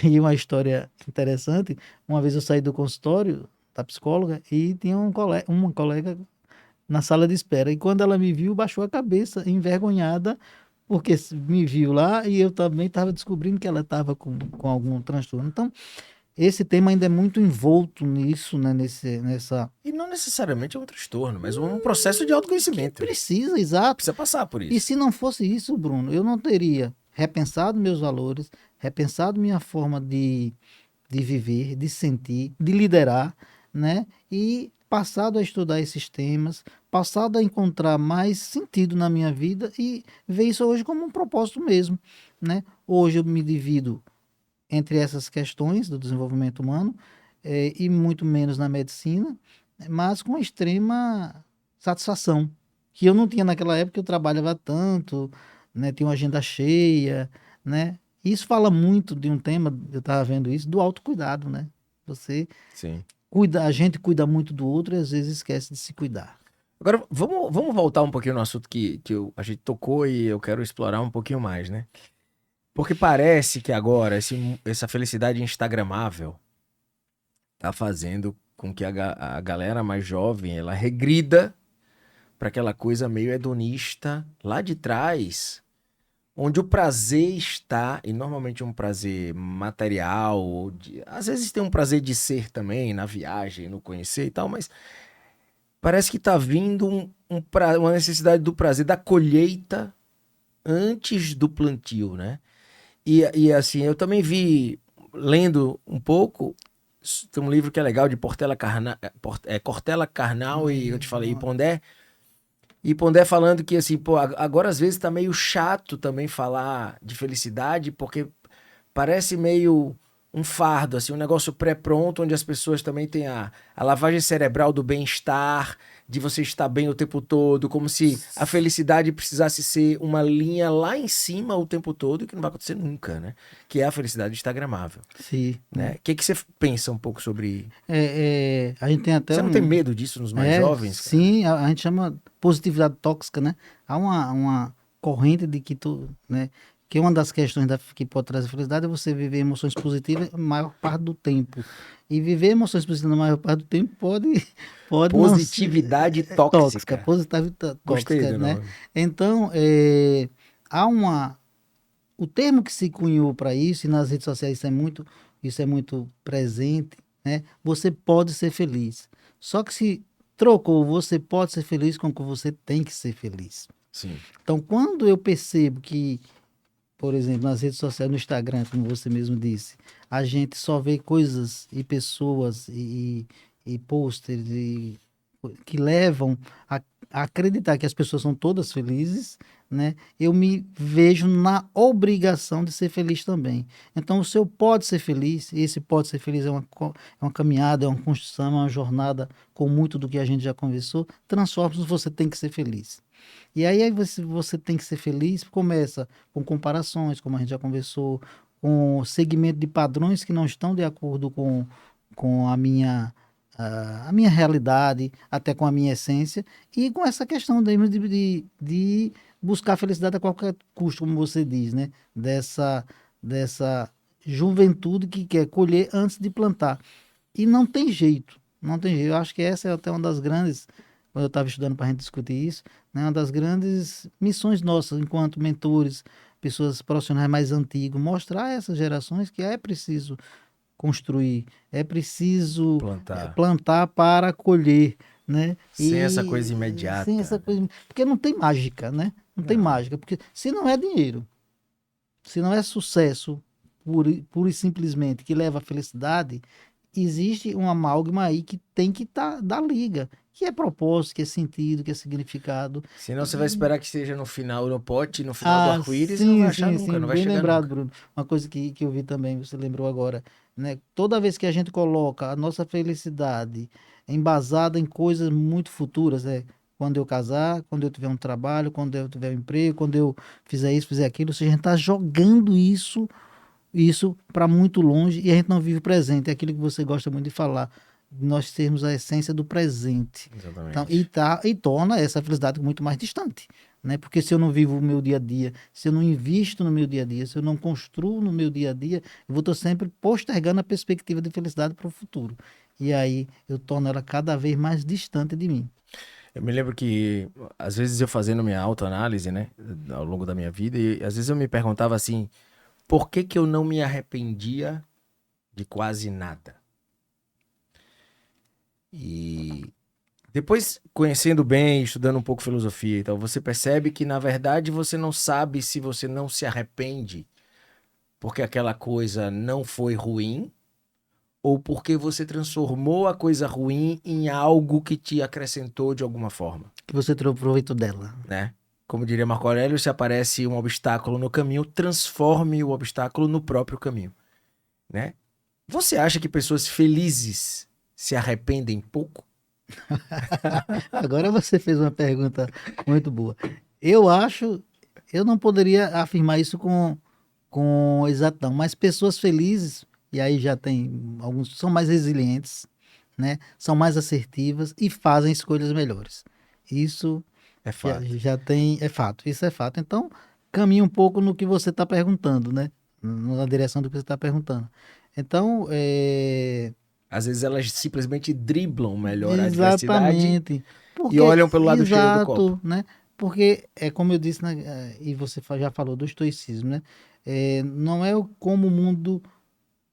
B: E uma história interessante, uma vez eu saí do consultório da psicóloga e tinha uma colega na sala de espera. E quando ela me viu, baixou a cabeça, envergonhada, porque me viu lá e eu também estava descobrindo que ela estava com algum transtorno. Então, esse tema ainda é muito envolto nisso, né? Nessa.
A: E não necessariamente é um transtorno, mas um processo de autoconhecimento.
B: Precisa, exato.
A: Precisa passar por
B: E
A: isso.
B: se não fosse isso, Bruno, eu não teria repensado meus valores, repensado minha forma de viver, de sentir, de liderar, né? E passado a estudar esses temas, passado a encontrar mais sentido na minha vida e ver isso hoje como um propósito mesmo, né? Hoje eu me divido entre essas questões do desenvolvimento humano e muito menos na medicina, mas com extrema satisfação, que eu não tinha naquela época, eu trabalhava tanto, né? Tinha uma agenda cheia, né? Isso fala muito de um tema, eu estava vendo isso, do autocuidado, né? Você
A: Sim.
B: cuida, a gente cuida muito do outro e às vezes esquece de se cuidar.
A: Agora, vamos voltar um pouquinho no assunto a gente tocou e eu quero explorar um pouquinho mais, né? Porque parece que agora essa felicidade instagramável tá fazendo com que a galera mais jovem, ela regrida para aquela coisa meio hedonista lá de trás, onde o prazer está, e normalmente um prazer material, às vezes tem um prazer de ser também, na viagem, no conhecer e tal, mas parece que tá vindo uma necessidade do prazer da colheita antes do plantio, né? E assim, eu também vi, lendo um pouco, tem um livro que é legal de Cortella Carnal e eu te falei, Pondé. E Pondé falando que assim, pô, agora às vezes tá meio chato também falar de felicidade, porque parece meio um fardo, assim, um negócio pré-pronto, onde as pessoas também têm a lavagem cerebral do bem-estar, de você estar bem o tempo todo, como se a felicidade precisasse ser uma linha lá em cima o tempo todo, e que não vai acontecer nunca, né? Que é a felicidade instagramável,
B: Sim,
A: né? O que você pensa um pouco sobre...
B: a gente tem até
A: Você não tem medo disso nos mais jovens, cara?
B: sim, a gente chama positividade tóxica, né? Há uma corrente de que tu, né? Que uma das questões que pode trazer felicidade é você viver emoções positivas a maior parte do tempo. E viver emoções positivas na maior parte do tempo pode não ser
A: Positividade
B: tóxica,
A: tóxica.
B: positividade
A: Gostei
B: tóxica,
A: do
B: né?
A: nome.
B: Então, há o termo que se cunhou para isso, e nas redes sociais isso é muito presente, né? Você pode ser feliz. Só que se trocou, você pode ser feliz com o que você tem que ser feliz.
A: Sim.
B: Então, quando eu percebo que, por exemplo, nas redes sociais, no Instagram, como você mesmo disse, a gente só vê coisas e pessoas e posters que levam a acreditar que as pessoas são todas felizes, né? Eu me vejo na obrigação de ser feliz também. Então, o seu pode ser feliz, e esse pode ser feliz é uma caminhada, é uma construção, é uma jornada com muito do que a gente já conversou, transforma-se, você tem que ser feliz. E aí você tem que ser feliz, começa com comparações, como a gente já conversou, com segmento de padrões que não estão de acordo com a minha realidade, até com a minha essência, e com essa questão mesmo de buscar felicidade a qualquer custo, como você diz, né? Dessa juventude que quer colher antes de plantar. E não tem jeito, não tem jeito. Eu acho que essa é até uma das grandes, quando eu estava estudando para a gente discutir isso, né, uma das grandes missões nossas, enquanto mentores, pessoas profissionais mais antigos, mostrar a essas gerações que é preciso construir, é preciso
A: Plantar.
B: plantar para colher, né?
A: Sem essa coisa
B: E sem essa
A: imediata, né?
B: coisa, porque não tem mágica, né? Não tem
A: Não.
B: mágica, porque se não é dinheiro, se não é sucesso pura e simplesmente que leva à felicidade, existe um amálgama aí que tem que dar liga, que é propósito, que é sentido, que é significado.
A: Senão você vai
B: E,
A: esperar que seja no final, no pote, no final do arco-íris e não vai
B: sim,
A: achar
B: sim,
A: nunca,
B: sim,
A: não vai
B: bem
A: chegar
B: lembrado,
A: nunca.
B: Bruno. Uma coisa que eu vi também, você lembrou agora, né? Toda vez que a gente coloca a nossa felicidade embasada em coisas muito futuras, né? Quando eu casar, quando eu tiver um trabalho, quando eu tiver um emprego, quando eu fizer isso, fizer aquilo, ou seja, a gente está jogando isso para muito longe e a gente não vive o presente. É aquilo que você gosta muito de falar, nós termos a essência do presente. Então,
A: Exatamente.
B: e torna essa felicidade muito mais distante, né? Porque se eu não vivo o meu dia a dia, se eu não invisto no meu dia a dia, se eu não construo no meu dia a dia, eu vou estar sempre postergando a perspectiva de felicidade para o futuro. E aí eu torno ela cada vez mais distante de mim.
A: Eu me lembro que, às vezes, eu fazendo minha autoanálise, né, ao longo da minha vida, e às vezes eu me perguntava assim, por que que eu não me arrependia de quase nada? E depois, conhecendo bem, estudando um pouco filosofia e tal, você percebe que, na verdade, você não sabe se você não se arrepende porque aquela coisa não foi ruim, ou porque você transformou a coisa ruim em algo que te acrescentou de alguma forma,
B: Que você tirou proveito dela.
A: né? Como diria Marco Aurélio, se aparece um obstáculo no caminho, transforme o obstáculo no próprio caminho, né? Você acha que pessoas felizes se arrependem pouco?
B: Agora você fez uma pergunta muito boa. Eu acho, eu não poderia afirmar isso com exatão, mas pessoas felizes, e aí já tem alguns, são mais resilientes, né? São mais assertivas e fazem escolhas melhores. Isso
A: É
B: já,
A: fato.
B: já tem, é fato, isso é fato. Então, caminha um pouco no que você está perguntando, né? Na direção do que você está perguntando. Então,
A: Às vezes elas simplesmente driblam melhor a adversidade
B: exatamente.
A: e
B: Porque,
A: olham pelo lado cheio do copo.
B: exato, né? Porque é como eu disse, né, e você já falou do estoicismo, né? Não é como o mundo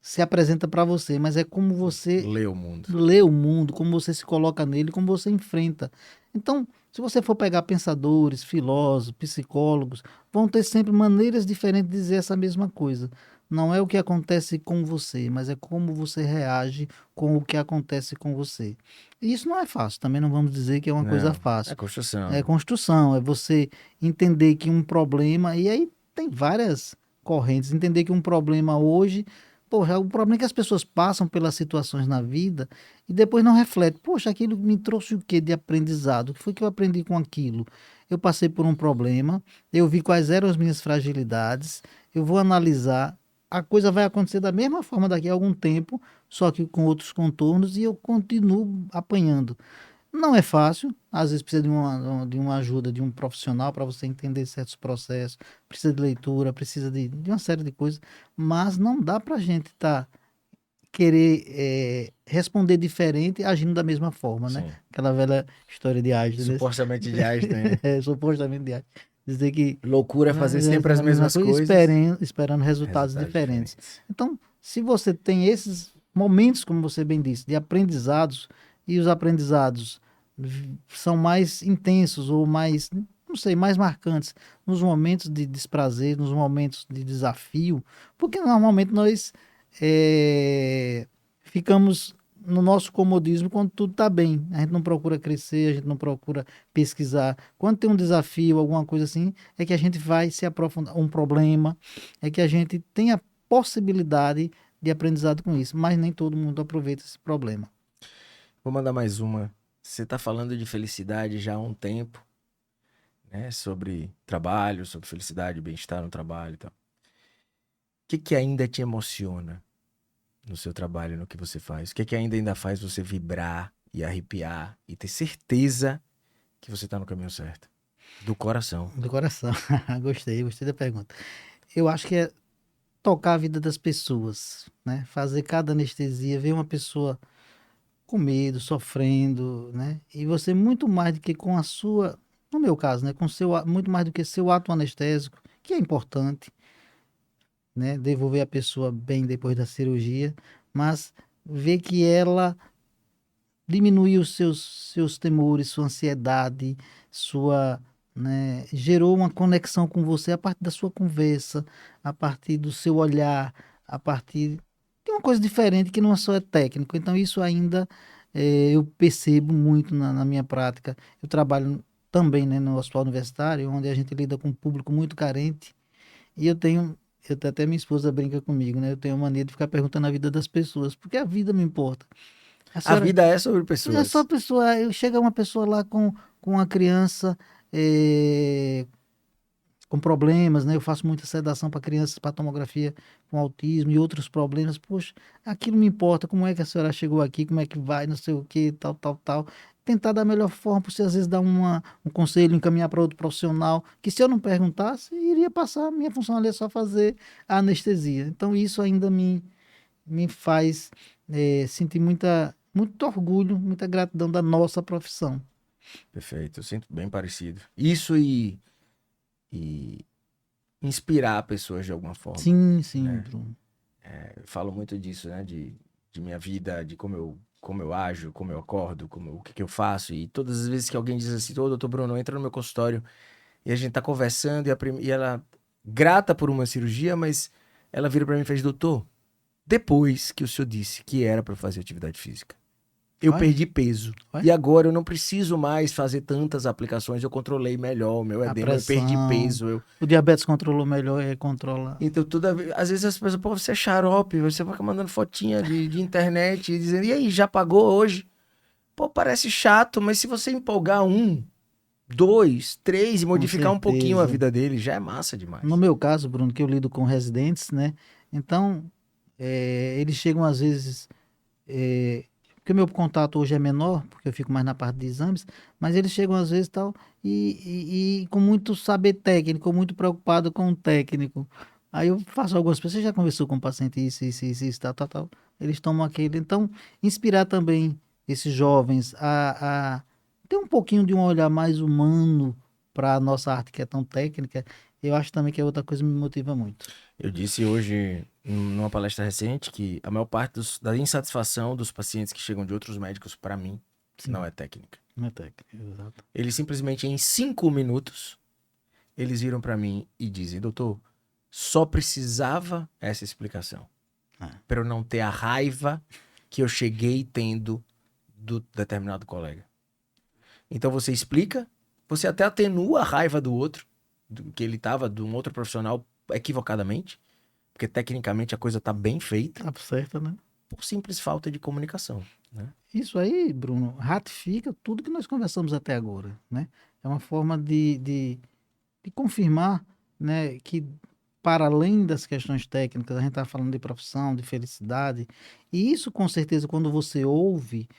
B: se apresenta para você, mas é como você
A: Lê o mundo.
B: lê o mundo, como você se coloca nele, como você enfrenta. Então, se você for pegar pensadores, filósofos, psicólogos, vão ter sempre maneiras diferentes de dizer essa mesma coisa. Não é o que acontece com você, mas é como você reage com o que acontece com você. E isso não é fácil, também não vamos dizer que é uma coisa
A: Não, é
B: fácil. É
A: construção.
B: construção, é você entender que um problema, e aí tem várias correntes, entender que um problema hoje, poxa, o problema é que as pessoas passam pelas situações na vida e depois não refletem, poxa, aquilo me trouxe o que de aprendizado? O que foi que eu aprendi com aquilo? Eu passei por um problema, eu vi quais eram as minhas fragilidades, eu vou analisar, a coisa vai acontecer da mesma forma daqui a algum tempo, só que com outros contornos, e eu continuo apanhando. Não é fácil, às vezes precisa de uma ajuda de um profissional para você entender certos processos, precisa de leitura, precisa de uma série de coisas, mas não dá para a gente querer responder diferente agindo da mesma forma, né?
A: Sim.
B: Aquela velha história de Einstein,
A: Supostamente de Einstein, né?
B: supostamente de Einstein, dizer que
A: Loucura é fazer sempre as
B: a mesma
A: mesmas
B: coisa,
A: coisas.
B: esperando resultados
A: Resultados
B: diferentes.
A: diferentes.
B: Então, se você tem esses momentos, como você bem disse, de aprendizados, e os aprendizados são mais intensos ou mais, não sei, mais marcantes nos momentos de desprazer, nos momentos de desafio, porque normalmente nós ficamos no nosso comodismo quando tudo está bem. A gente não procura crescer, a gente não procura pesquisar. Quando tem um desafio, alguma coisa assim, é que a gente vai se aprofundar, um problema, é que a gente tem a possibilidade de aprendizado com isso, mas nem todo mundo aproveita esse problema.
A: Vou mandar mais uma. Você tá falando de felicidade já há um tempo, né? Sobre trabalho, sobre felicidade, bem-estar no trabalho e tal. O que ainda te emociona no seu trabalho, no que você faz? O que ainda faz você vibrar e arrepiar e ter certeza que você tá no caminho certo? Do coração.
B: Do coração. Gostei da pergunta. Eu acho que é tocar a vida das pessoas, né? Fazer cada anestesia, ver uma pessoa com medo, sofrendo, né? E você muito mais do que com a sua, no meu caso, né? Com seu, muito mais do que seu ato anestésico, que é importante, né? Devolver a pessoa bem depois da cirurgia, mas ver que ela diminuiu os seus temores, sua ansiedade, sua, né? Gerou uma conexão com você a partir da sua conversa, a partir do seu olhar, a partir de uma coisa diferente que não só é técnico. Então, isso ainda eu percebo muito na minha prática. Eu trabalho também, né, no hospital universitário, onde a gente lida com um público muito carente, e até minha esposa brinca comigo, né? Eu tenho a mania de ficar perguntando a vida das pessoas, porque a vida me importa. A
A: A
B: senhora,
A: vida é sobre
B: é só a
A: pessoas.
B: pessoa, chega uma pessoa lá com uma criança com problemas, né? Eu faço muita sedação para crianças para tomografia com autismo e outros problemas. Poxa, aquilo me importa. Como é que a senhora chegou aqui? Como é que vai? Não sei o que, tal, tal, tal. Tentar dar a melhor forma, para você às vezes dar um conselho, encaminhar para outro profissional, que se eu não perguntasse, iria passar. Minha função ali é só fazer a anestesia. Então isso ainda me faz sentir muito orgulho, muita gratidão da nossa profissão.
A: Perfeito, eu sinto bem parecido. Isso e inspirar pessoas de alguma forma,
B: Sim, sim,
A: né?
B: Bruno.
A: Eu falo muito disso, né? De minha vida, de como eu ajo, como eu acordo, o que eu faço. E todas as vezes que alguém diz assim, ô, doutor Bruno, entra no meu consultório e a gente tá conversando e ela, grata por uma cirurgia, mas ela vira pra mim e faz, doutor, depois que o senhor disse que era para fazer atividade física, eu
B: Olha.
A: perdi peso.
B: Olha.
A: E agora eu não preciso mais fazer tantas aplicações. Eu controlei melhor o meu
B: A
A: edema, eu perdi
B: pressão.
A: peso.
B: O diabetes controlou melhor, controla.
A: Então, às vezes as pessoas, pô, você é xarope, você vai mandando fotinha de internet e dizendo, e aí, já pagou hoje? Pô, parece chato, mas se você empolgar 1, 2, 3 e modificar um pouquinho a
B: certeza.
A: vida dele, já é massa demais.
B: No meu caso, Bruno, que eu lido com residentes, né? Então, eles chegam às vezes, porque o meu contato hoje é menor, porque eu fico mais na parte de exames, mas eles chegam às vezes tal, e com muito saber técnico, muito preocupado com o técnico. Aí eu faço algumas pessoas, você já conversou com o paciente isso, tal, tal, tal. Eles tomam aquele. Então, inspirar também esses jovens a ter um pouquinho de um olhar mais humano para a nossa arte que é tão técnica, eu acho também que é outra coisa que me motiva muito.
A: Eu disse hoje, numa palestra recente, que a maior parte da insatisfação dos pacientes que chegam de outros médicos, para mim,
B: Sim.
A: não é técnica.
B: Não é técnica, exato.
A: Eles simplesmente, em 5 minutos, eles viram para mim e dizem, doutor, só precisava essa explicação. Para eu não ter a raiva que eu cheguei tendo do determinado colega. Então você explica, você até atenua a raiva do outro, que ele tava de um outro profissional equivocadamente, porque tecnicamente a coisa tá bem feita,
B: Tá certo, né?
A: por simples falta de comunicação, né?
B: Isso aí, Bruno, ratifica tudo que nós conversamos até agora, né? É uma forma de confirmar, né, que para além das questões técnicas, a gente está falando de profissão, de felicidade, e isso com certeza quando você ouve,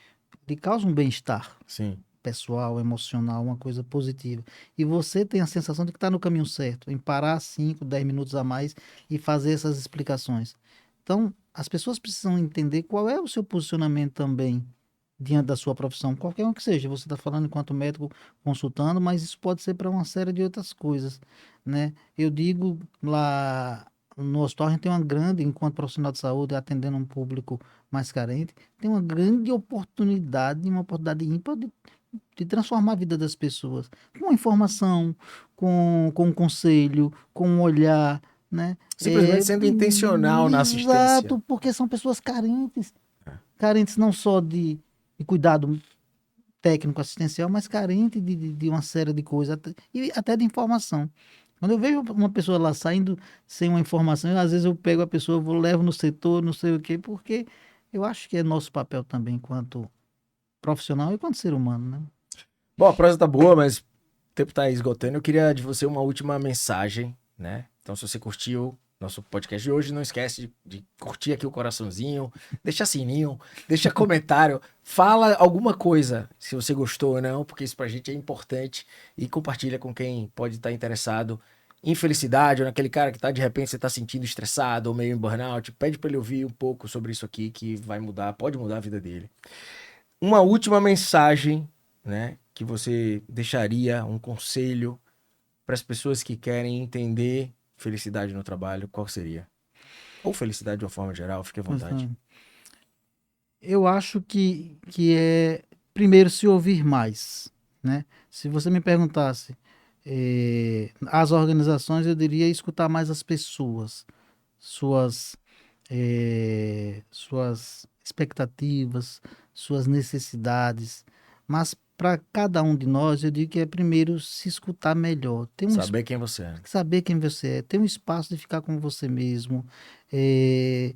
B: lhe causa um bem-estar
A: Sim.
B: pessoal, emocional, uma coisa positiva. E você tem a sensação de que está no caminho certo, em parar 5, 10 minutos a mais e fazer essas explicações. Então, as pessoas precisam entender qual é o seu posicionamento também diante da sua profissão, qualquer um que seja. Você está falando enquanto médico consultando, mas isso pode ser para uma série de outras coisas, né? Eu digo lá no hospital, a gente tem uma grande, enquanto profissional de saúde, atendendo um público mais carente, tem uma grande oportunidade, uma oportunidade ímpar de transformar a vida das pessoas, com informação, com um conselho, com um olhar, né?
A: Simplesmente sendo intencional na assistência.
B: Exato, porque são pessoas carentes. Carentes não só de cuidado técnico assistencial, mas carentes de uma série de coisas, e até de informação. Quando eu vejo uma pessoa lá saindo sem uma informação, às vezes eu pego a pessoa, levo no setor, não sei o quê, porque eu acho que é nosso papel também, enquanto profissional e enquanto ser humano, né?
A: Bom, a prosa tá boa, mas o tempo tá esgotando. Eu queria de você uma última mensagem, né? Então, se você curtiu nosso podcast de hoje, não esquece de curtir aqui o coraçãozinho, deixa sininho, deixa comentário, fala alguma coisa, se você gostou ou não, porque isso pra gente é importante, e compartilha com quem pode estar interessado em felicidade, ou naquele cara que tá, de repente, você tá sentindo estressado ou meio em burnout, pede pra ele ouvir um pouco sobre isso aqui, que vai mudar, pode mudar a vida dele. Uma última mensagem, né, que você deixaria, um conselho para as pessoas que querem entender felicidade no trabalho, qual seria? Ou felicidade de uma forma geral, fique à vontade.
B: Eu acho que é, primeiro, se ouvir mais, né? Se você me perguntasse, as organizações, eu diria escutar mais as pessoas, suas expectativas, suas necessidades, mas para cada um de nós, eu digo que é primeiro se escutar melhor,
A: Saber quem você é.
B: saber quem você é, ter um espaço de ficar com você mesmo, e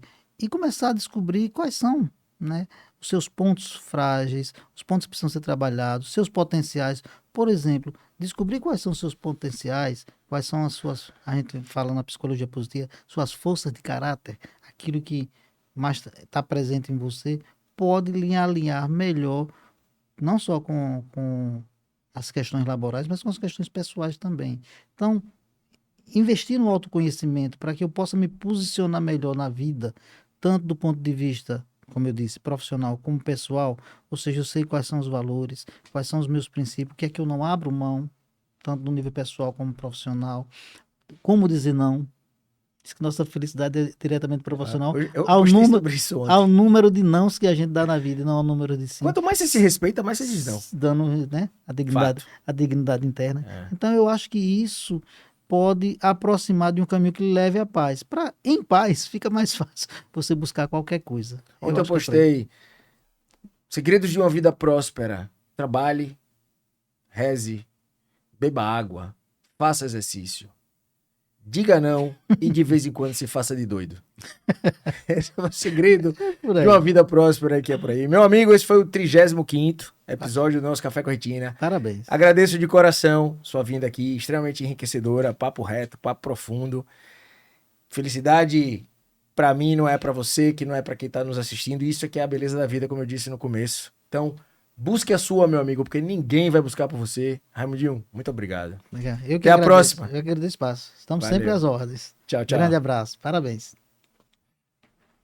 B: começar a descobrir quais são, né, os seus pontos frágeis, os pontos que precisam ser trabalhados, seus potenciais. Por exemplo, descobrir quais são os seus potenciais, quais são as suas, a gente fala na psicologia positiva, suas forças de caráter, aquilo que mais está presente em você, pode lhe alinhar melhor, não só com as questões laborais, mas com as questões pessoais também. Então, investir no autoconhecimento para que eu possa me posicionar melhor na vida, tanto do ponto de vista, como eu disse, profissional como pessoal, ou seja, eu sei quais são os valores, quais são os meus princípios, o que é que eu não abro mão, tanto no nível pessoal como profissional, como dizer não. Diz que nossa felicidade é diretamente proporcional ao número de nãos que a gente dá na vida e não ao número de sim.
A: Quanto mais você se respeita, mais você diz não.
B: Dando, né, a dignidade interna. Então eu acho que isso pode aproximar de um caminho que lhe leve à paz. Em paz, fica mais fácil você buscar qualquer coisa.
A: Ontem eu
B: acho que é por aí.
A: postei segredos de uma vida próspera. Trabalhe, reze, beba água, faça exercício. Diga não e de vez em quando se faça de doido. Esse é o segredo
B: Por
A: de
B: aí.
A: uma vida próspera que é por aí. Meu amigo, esse foi o 35º episódio do nosso Café com Retina.
B: Parabéns.
A: Agradeço de coração sua vinda aqui, extremamente enriquecedora, papo reto, papo profundo. Felicidade pra mim não é pra você, que não é pra quem tá nos assistindo. Isso é que é a beleza da vida, como eu disse no começo. Então, busque a sua, meu amigo, porque ninguém vai buscar por você. Raimundinho, muito obrigado.
B: Legal. Eu que
A: Até a
B: agradeço.
A: próxima.
B: Eu que agradeço o espaço. Estamos
A: Valeu.
B: sempre às ordens.
A: Tchau, tchau.
B: Grande abraço. Parabéns.